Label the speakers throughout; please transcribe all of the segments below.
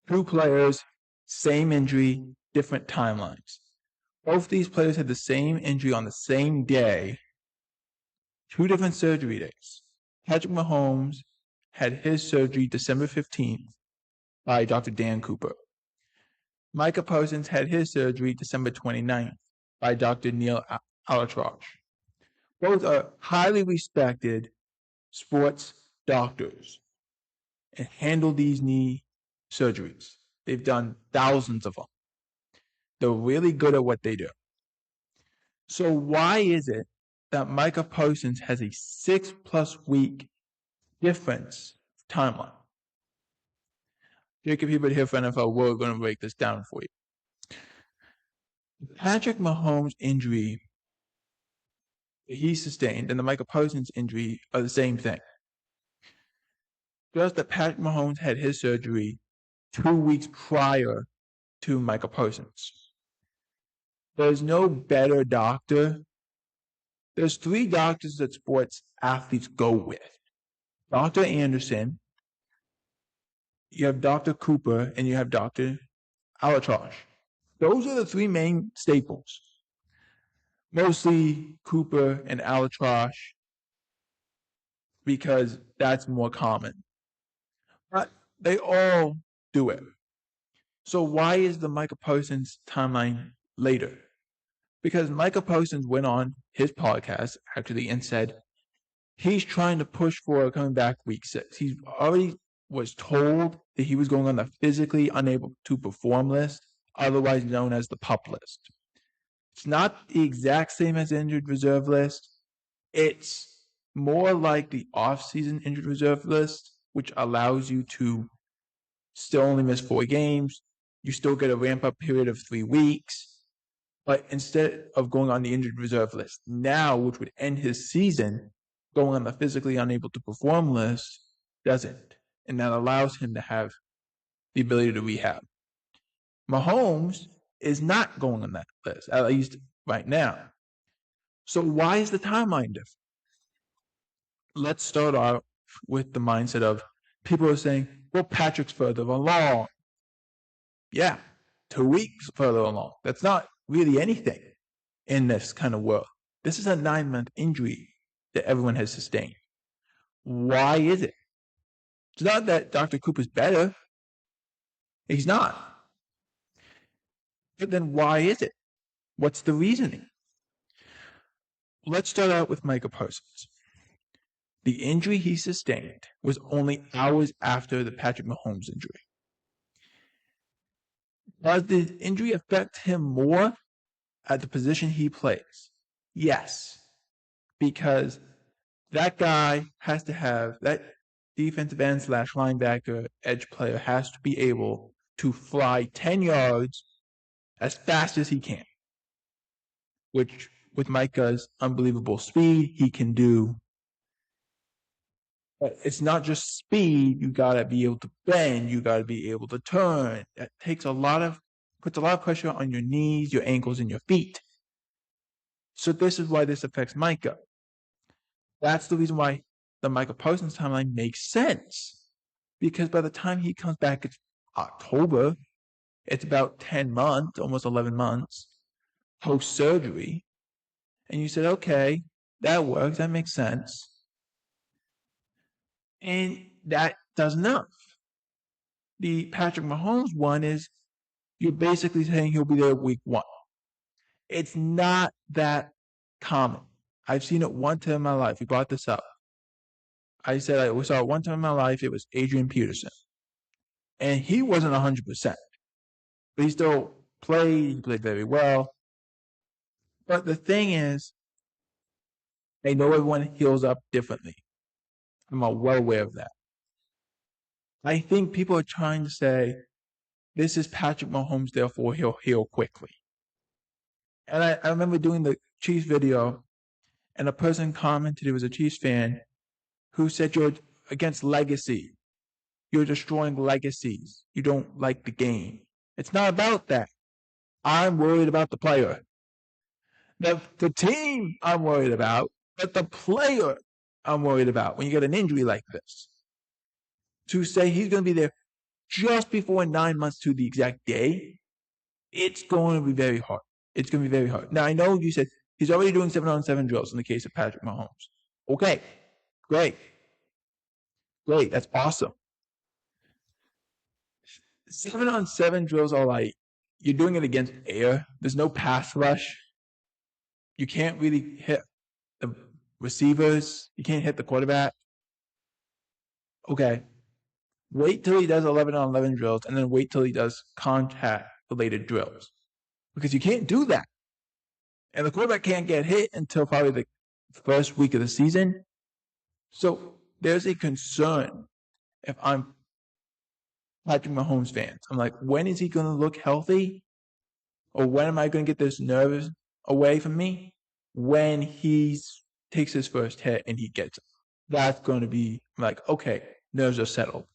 Speaker 1: Two players, same injury, different timelines. Both these players had the same injury on the same day, 2 different surgery days. Patrick Mahomes had his surgery December 15th by Dr. Dan Cooper. Micah Parsons had his surgery December 29th by Dr. Neil Alatrosh. Both are highly respected sports doctors and handle these knee surgeries. They've done thousands of them. They're really good at what they do. So why is it that Micah Parsons has a 6+ week difference timeline? Jacob Hebert here for NFL. We're going to break this down for you. The Patrick Mahomes injury that he sustained and the Micah Parsons injury are the same thing. Just that Patrick Mahomes had his surgery 2 weeks prior to Micah Parsons. There's no better doctor. There's 3 doctors that sports athletes go with. Dr. Anderson, you have Dr. Cooper, and you have Dr. Alatrosh. Those are the 3 main staples. Mostly Cooper and Alatrosh because that's more common. But they all do it. So why is the Micah Parsons timeline later? Because Micah Parsons went on his podcast actually and said he's trying to push for coming back week 6. He already was told that he was going on the physically unable to perform list, otherwise known as the PUP list. It's not the exact same as the injured reserve list. It's more like the off-season injured reserve list, which allows you to still only miss 4 games. You still get a ramp-up period of 3 weeks. But instead of going on the injured reserve list now, which would end his season, going on the physically unable to perform list doesn't. And that allows him to have the ability to rehab. Mahomes is not going on that list, at least right now. So why is the timeline different? Let's start out with the mindset of people are saying, well, Patrick's further along. Yeah, 2 weeks further along. That's not really anything in this kind of world. This is a 9-month injury that everyone has sustained. Why is it? It's not that Dr. Cooper's better. He's not. But then why is it? What's the reasoning? Let's start out with Micah Parsons. The injury he sustained was only hours after the Patrick Mahomes injury. Does the injury affect him more at the position he plays? Yes, because that guy has to have, that defensive end / linebacker edge player has to be able to fly 10 yards as fast as he can, which with Micah's unbelievable speed, he can do. But it's not just speed. You got to be able to bend. You got to be able to turn. That puts a lot of pressure on your knees, your ankles, and your feet. So this is why this affects Micah. That's the reason why the Micah Parsons timeline makes sense. Because by the time he comes back, it's October. It's about 10 months, almost 11 months post-surgery. And you said, okay, that works. That makes sense. And that does enough. The Patrick Mahomes one is you're basically saying he'll be there week 1. It's not that common. I've seen it one time in my life. We brought this up. I said we saw it one time in my life. It was Adrian Peterson. And he wasn't 100%. But he still played. He played very well. But the thing is, I know everyone heals up differently. I'm well aware of that. I think people are trying to say, this is Patrick Mahomes, therefore he'll heal quickly. And I remember doing the Chiefs video, and a person commented, it was a Chiefs fan, who said you're against legacy. You're destroying legacies. You don't like the game. It's not about that. I'm worried about the player. The team I'm worried about, but the player I'm worried about when you get an injury like this. To say he's going to be there just before 9 months to the exact day, it's going to be very hard. It's going to be very hard. Now, I know you said he's already doing 7-on-7 drills in the case of Patrick Mahomes. Okay, great. Great, that's awesome. 7-on-7 drills are like, you're doing it against air. There's no pass rush. You can't really hit the receivers. You can't hit the quarterback. Okay, wait till he does 11-on-11 drills and then wait till he does contact-related drills. Because you can't do that. And the quarterback can't get hit until probably the first week of the season. So there's a concern if I'm Patrick Mahomes fans. I'm like, when is he going to look healthy? Or when am I going to get this nerves away from me? When he takes his first hit and he gets it. That's going to be like, okay, nerves are settled.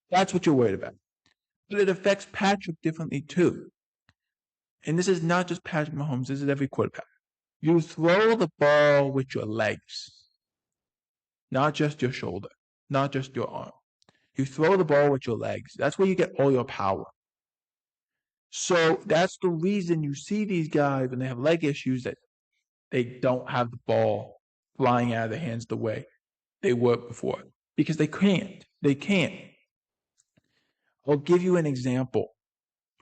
Speaker 1: That's what you're worried about. But it affects Patrick differently too. And this is not just Patrick Mahomes, this is every quarterback. You throw the ball with your legs, not just your shoulder, not just your arm. You throw the ball with your legs. That's where you get all your power. So that's the reason you see these guys when they have leg issues that they don't have the ball flying out of their hands the way they were before. Because they can't. They can't. I'll give you an example.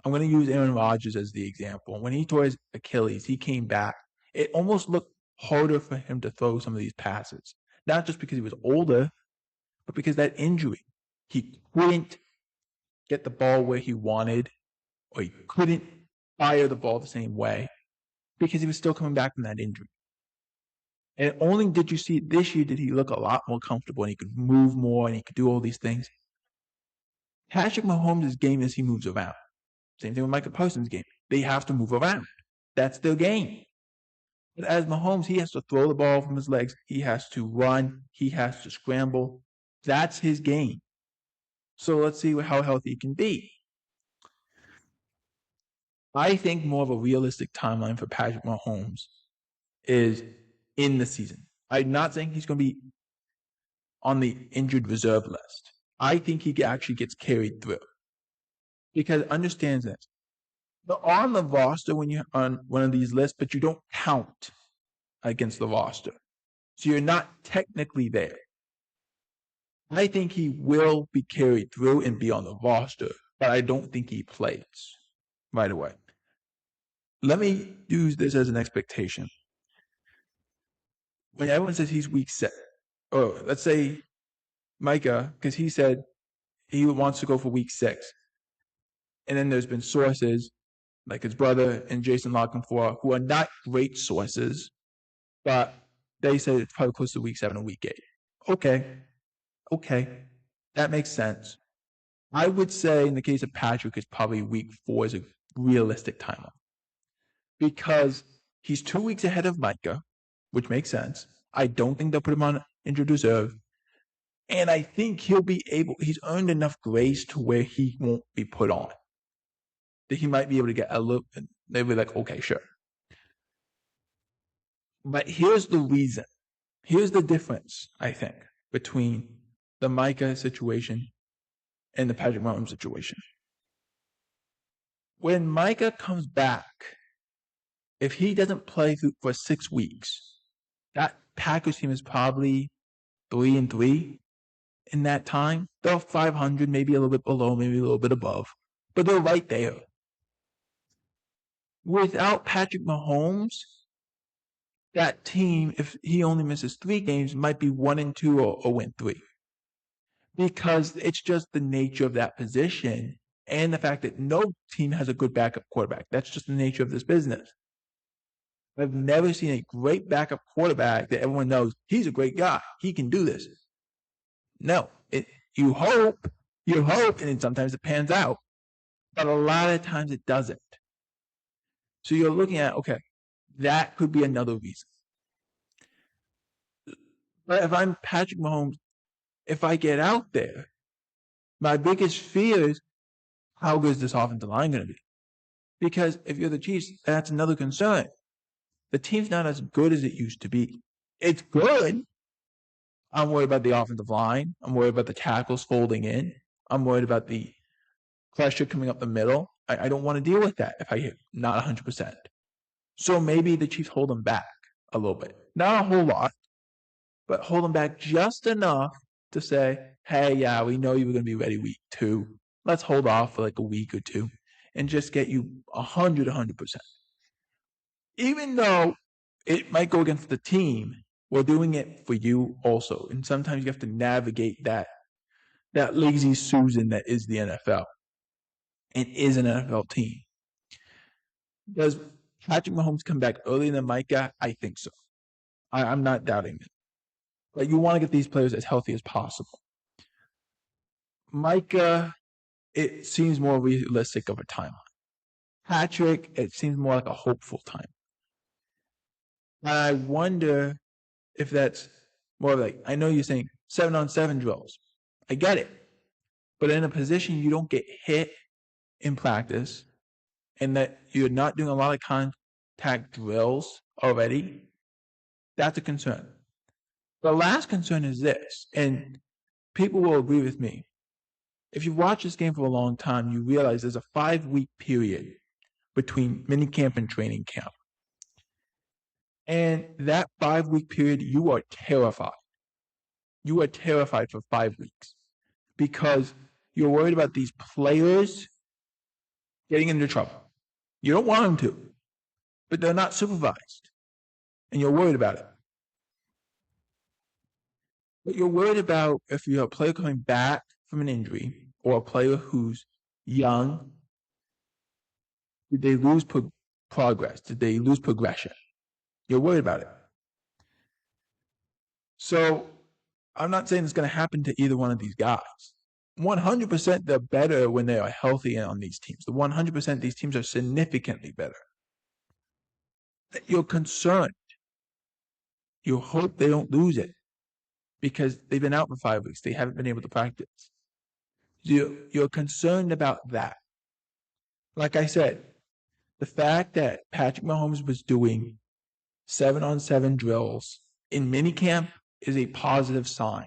Speaker 1: I'm going to use Aaron Rodgers as the example. When he tore his Achilles, he came back. It almost looked harder for him to throw some of these passes. Not just because he was older, but because that injury. He couldn't get the ball where he wanted, or he couldn't fire the ball the same way because he was still coming back from that injury. And only did you see this year did he look a lot more comfortable and he could move more and he could do all these things. Patrick Mahomes' game is he moves around. Same thing with Micah Parsons' game. They have to move around. That's their game. But as Mahomes, he has to throw the ball from his legs. He has to run. He has to scramble. That's his game. So let's see how healthy he can be. I think more of a realistic timeline for Patrick Mahomes is in the season. I'm not saying he's going to be on the injured reserve list. I think he actually gets carried through. Because understand this. You're on the roster when you're on one of these lists, but you don't count against the roster. So you're not technically there. I think he will be carried through and be on the roster, but I don't think he plays right away. Let me use this as an expectation. When everyone says he's week 6, or let's say Micah, because he said he wants to go for week 6. And then there's been sources like his brother and Jason Lockenfor who are not great sources, but they said it's probably close to week 7 or week 8. Okay, that makes sense. I would say in the case of Patrick, it's probably week 4 is a realistic timeline. Because he's 2 weeks ahead of Micah, which makes sense. I don't think they'll put him on injured reserve. And I think he's earned enough grace to where he won't be put on. That he might be able to get a little, they'll be like, okay, sure. But here's the reason. Here's the difference, I think, between the Micah situation and the Patrick Mahomes situation. When Micah comes back, if he doesn't play for 6 weeks, that Packers team is probably 3-3 in that time. They're 500, maybe a little bit below, maybe a little bit above, but they're right there. Without Patrick Mahomes, that team, if he only misses 3 games, might be 1-2 or win 3. Because it's just the nature of that position and the fact that no team has a good backup quarterback. That's just the nature of this business. I've never seen a great backup quarterback that everyone knows he's a great guy. He can do this. No, you hope, and sometimes it pans out, but a lot of times it doesn't. So you're looking at, okay, that could be another reason. But if I'm Patrick Mahomes, if I get out there, my biggest fear is how good is this offensive line going to be? Because if you're the Chiefs, that's another concern. The team's not as good as it used to be. It's good. I'm worried about the offensive line. I'm worried about the tackles folding in. I'm worried about the pressure coming up the middle. I don't want to deal with that if I'm not 100%. So maybe the Chiefs hold them back a little bit. Not a whole lot, but hold them back just enough to say, hey, yeah, we know you were going to be ready week 2. Let's hold off for like a week or 2 and just get you 100%. Even though it might go against the team, we're doing it for you also. And sometimes you have to navigate that lazy Susan that is the NFL and is an NFL team. Does Patrick Mahomes come back earlier than Micah? I think so. I'm not doubting it. But you want to get these players as healthy as possible. Micah, it seems more realistic of a timeline. Patrick, it seems more like a hopeful time. I wonder if that's more like, I know you're saying 7-on-7 drills. I get it. But in a position you don't get hit in practice and that you're not doing a lot of contact drills already, that's a concern. The last concern is this, and people will agree with me. If you've watched this game for a long time, you realize there's a 5-week period between minicamp and training camp. And that 5-week period, you are terrified. You are terrified for 5 weeks because you're worried about these players getting into trouble. You don't want them to, but they're not supervised, and you're worried about it. But you're worried about if you're a player coming back from an injury or a player who's young, did they lose progress? Did they lose progression? You're worried about it. So I'm not saying it's going to happen to either one of these guys. 100% they're better when they are healthy on these teams. The 100% these teams are significantly better. You're concerned. You hope they don't lose it because they've been out for 5 weeks. They haven't been able to practice. You're concerned about that. Like I said, the fact that Patrick Mahomes was doing 7-on-7 drills in minicamp is a positive sign.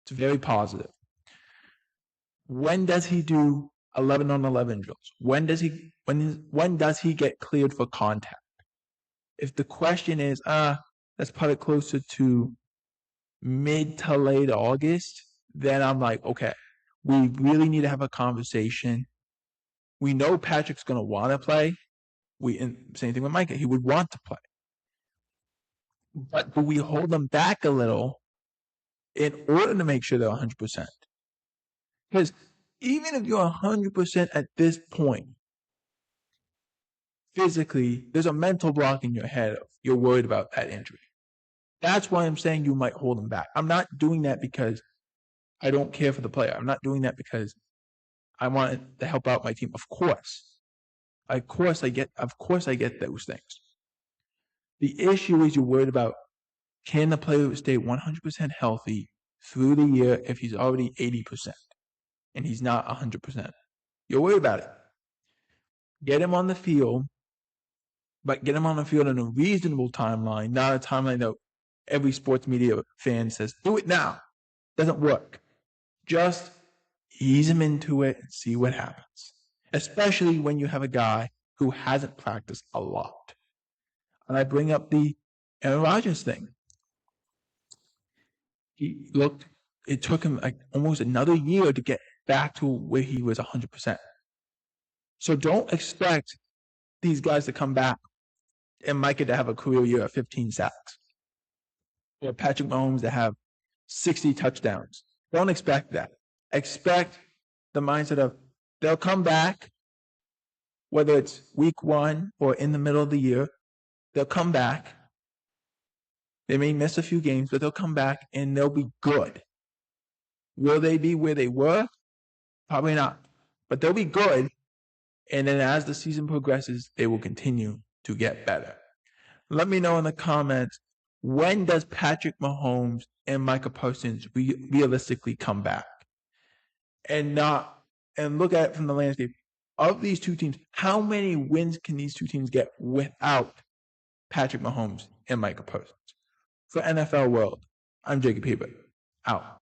Speaker 1: It's very positive. When does he do 11-on-11 drills? When does he get cleared for contact? If the question is, that's probably closer to mid to late August, then I'm like, okay, we really need to have a conversation. We know Patrick's going to want to play. Same thing with Micah. He would want to play. But do we hold them back a little in order to make sure they're 100%? Because even if you're 100% at this point, physically, there's a mental block in your head of you're worried about that injury. That's why I'm saying you might hold them back. I'm not doing that because I don't care for the player. I'm not doing that because I want to help out my team. Of course I get those things. The issue is you're worried about, can the player stay 100% healthy through the year if he's already 80% and he's not 100%? You're worried about it. Get him on the field, but get him on the field in a reasonable timeline, not a timeline that every sports media fan says, do it now. Doesn't work. Just ease him into it and see what happens, especially when you have a guy who hasn't practiced a lot. And I bring up the Aaron Rodgers thing. It took him like almost another year to get back to where he was 100%. So don't expect these guys to come back and Micah to have a career year of 15 sacks or Patrick Mahomes to have 60 touchdowns. Don't expect that. Expect the mindset of they'll come back, whether it's week 1 or in the middle of the year, they'll come back. They may miss a few games, but they'll come back and they'll be good. Will they be where they were? Probably not. But they'll be good. And then as the season progresses, they will continue to get better. Let me know in the comments, when does Patrick Mahomes and Micah Parsons realistically come back? And look at it from the landscape of these two teams. How many wins can these two teams get without Patrick Mahomes and Micah Parsons? For NFL World, I'm Jacob Hebert. Out.